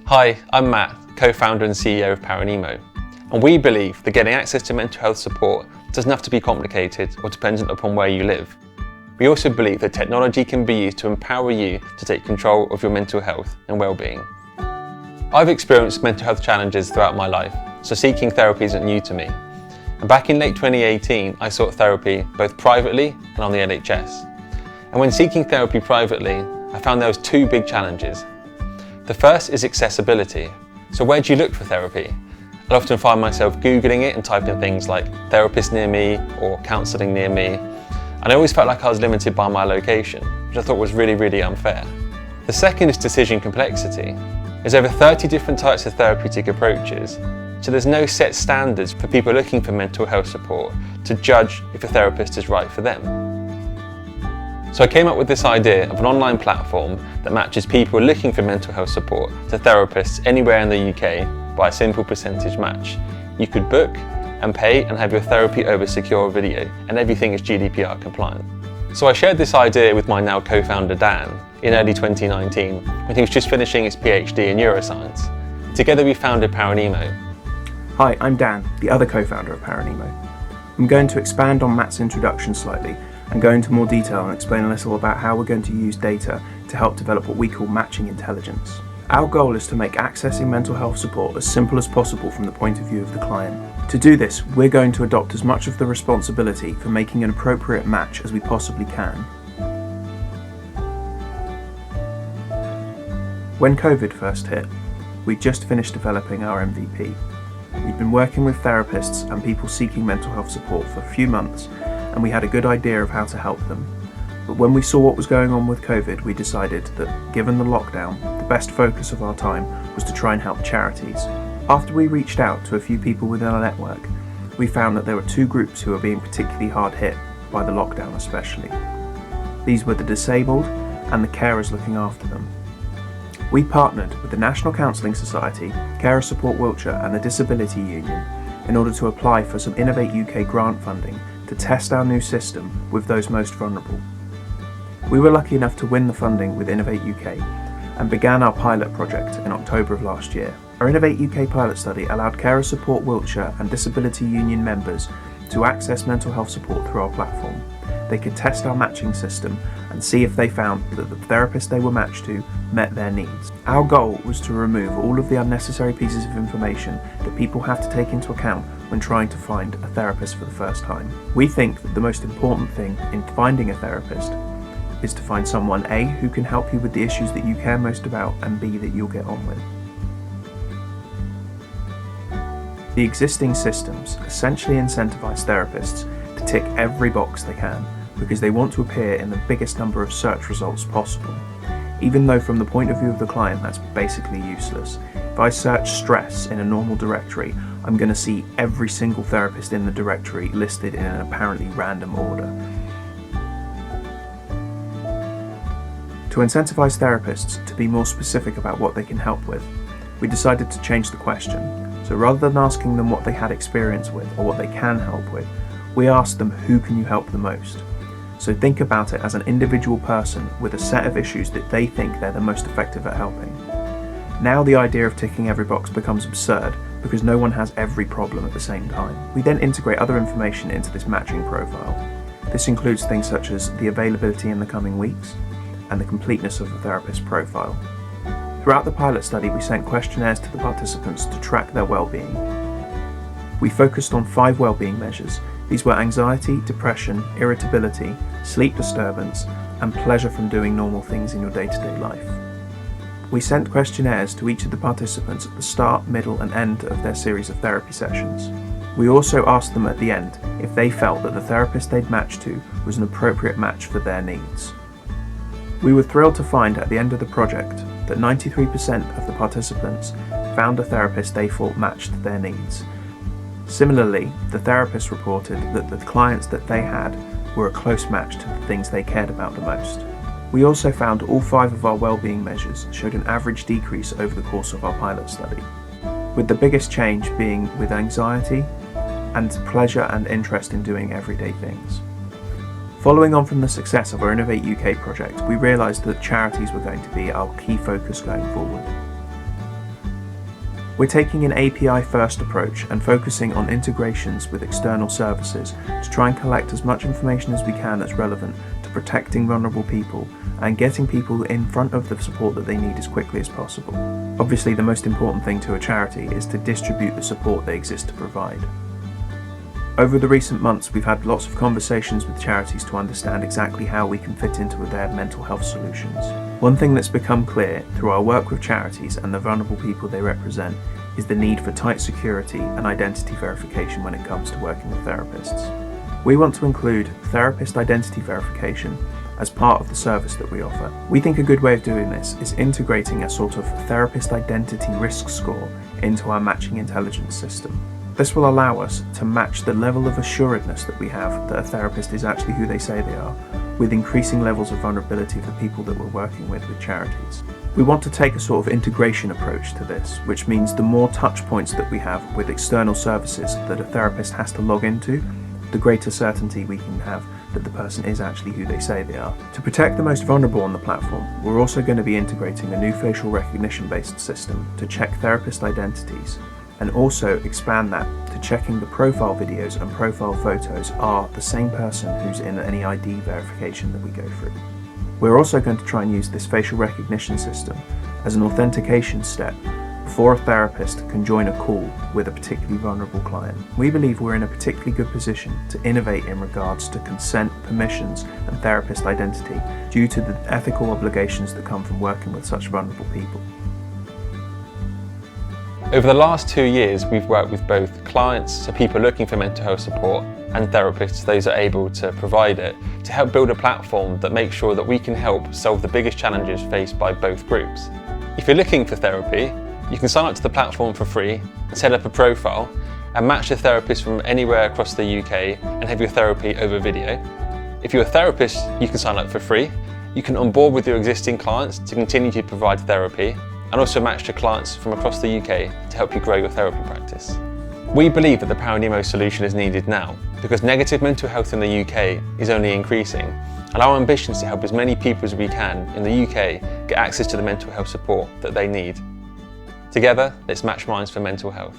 Hi, I'm Matt, co-founder and CEO of Paranimo, and we believe that getting access to mental health support doesn't have to be complicated or dependent upon where you live. We also believe that technology can be used to empower you to take control of your mental health and well-being. I've experienced mental health challenges throughout my life, so seeking therapy isn't new to me. And back in late 2018, I sought therapy both privately and on the NHS. And when seeking therapy privately, I found there was two big challenges. The first is accessibility. So where do you look for therapy? I often find myself Googling it and typing things like therapist near me or counselling near me. And I always felt like I was limited by my location, which I thought was really unfair. The second is decision complexity. There's over 30 different types of therapeutic approaches, so there's no set standards for people looking for mental health support to judge if a therapist is right for them. So I came up with this idea of an online platform that matches people looking for mental health support to therapists anywhere in the UK by a simple percentage match. You could book and pay and have your therapy over secure video, and everything is GDPR compliant. So I shared this idea with my now co-founder Dan in early 2019 when he was just finishing his PhD in neuroscience. Together we founded Paranimo. Hi, I'm Dan, the other co-founder of Paranimo. I'm going to expand on Matt's introduction slightly and go into more detail and explain a little about how we're going to use data to help develop what we call matching intelligence. Our goal is to make accessing mental health support as simple as possible from the point of view of the client. To do this, we're going to adopt as much of the responsibility for making an appropriate match as we possibly can. When COVID first hit, we'd just finished developing our MVP. We'd been working with therapists and people seeking mental health support for a few months, and we had a good idea of how to help them. But when we saw what was going on with COVID, we decided that, given the lockdown, the best focus of our time was to try and help charities. After we reached out to a few people within our network, we found that there were two groups who were being particularly hard hit by the lockdown especially. These were the disabled and the carers looking after them. We partnered with the National Counselling Society, Carer Support Wiltshire and the Disability Union in order to apply for some Innovate UK grant funding to test our new system with those most vulnerable. We were lucky enough to win the funding with Innovate UK and began our pilot project in October of last year. Our Innovate UK pilot study allowed Carer Support Wiltshire and Disability Union members to access mental health support through our platform. They could test our matching system and see if they found that the therapist they were matched to met their needs. Our goal was to remove all of the unnecessary pieces of information that people have to take into account when trying to find a therapist for the first time. We think that the most important thing in finding a therapist is to find someone A, who can help you with the issues that you care most about, and B, that you'll get on with. The existing systems essentially incentivize therapists to tick every box they can because they want to appear in the biggest number of search results possible, even though from the point of view of the client that's basically useless. If I search stress in a normal directory, I'm going to see every single therapist in the directory listed in an apparently random order. To incentivize therapists to be more specific about what they can help with, we decided to change the question. So rather than asking them what they had experience with or what they can help with, we asked them, who can you help the most? So think about it as an individual person with a set of issues that they think they're the most effective at helping. Now the idea of ticking every box becomes absurd because no one has every problem at the same time. We then integrate other information into this matching profile. This includes things such as the availability in the coming weeks and the completeness of the therapist's profile. Throughout the pilot study, we sent questionnaires to the participants to track their well-being. We focused on 5 well-being measures. These were anxiety, depression, irritability, sleep disturbance, and pleasure from doing normal things in your day-to-day life. We sent questionnaires to each of the participants at the start, middle, and end of their series of therapy sessions. We also asked them at the end if they felt that the therapist they'd matched to was an appropriate match for their needs. We were thrilled to find at the end of the project that 93% of the participants found a therapist they thought matched their needs. Similarly, the therapists reported that the clients that they had were a close match to the things they cared about the most. We also found all 5 of our well-being measures showed an average decrease over the course of our pilot study, with the biggest change being with anxiety and pleasure and interest in doing everyday things. Following on from the success of our Innovate UK project, we realised that charities were going to be our key focus going forward. We're taking an API-first approach and focusing on integrations with external services to try and collect as much information as we can that's relevant to protecting vulnerable people and getting people in front of the support that they need as quickly as possible. Obviously, the most important thing to a charity is to distribute the support they exist to provide. Over the recent months, we've had lots of conversations with charities to understand exactly how we can fit into their mental health solutions. One thing that's become clear through our work with charities and the vulnerable people they represent is the need for tight security and identity verification when it comes to working with therapists. We want to include therapist identity verification as part of the service that we offer. We think a good way of doing this is integrating a sort of therapist identity risk score into our matching intelligence system. This will allow us to match the level of assuredness that we have that a therapist is actually who they say they are, with increasing levels of vulnerability of the people that we're working with charities. We want to take a sort of integration approach to this, which means the more touch points that we have with external services that a therapist has to log into, the greater certainty we can have that the person is actually who they say they are. To protect the most vulnerable on the platform, we're also going to be integrating a new facial recognition-based system to check therapist identities, and also expand that to checking the profile videos and profile photos are the same person who's in any ID verification that we go through. We're also going to try and use this facial recognition system as an authentication step before a therapist can join a call with a particularly vulnerable client. We believe we're in a particularly good position to innovate in regards to consent, permissions, and therapist identity due to the ethical obligations that come from working with such vulnerable people. Over the last 2 years, we've worked with both clients, so people looking for mental health support, and therapists, those that are able to provide it, to help build a platform that makes sure that we can help solve the biggest challenges faced by both groups. If you're looking for therapy, you can sign up to the platform for free, set up a profile, and match a therapist from anywhere across the UK and have your therapy over video. If you're a therapist, you can sign up for free. You can onboard with your existing clients to continue to provide therapy, and also match to clients from across the UK to help you grow your therapy practice. We believe that the Paranimo solution is needed now because negative mental health in the UK is only increasing, and our ambition is to help as many people as we can in the UK get access to the mental health support that they need. Together, let's match minds for mental health.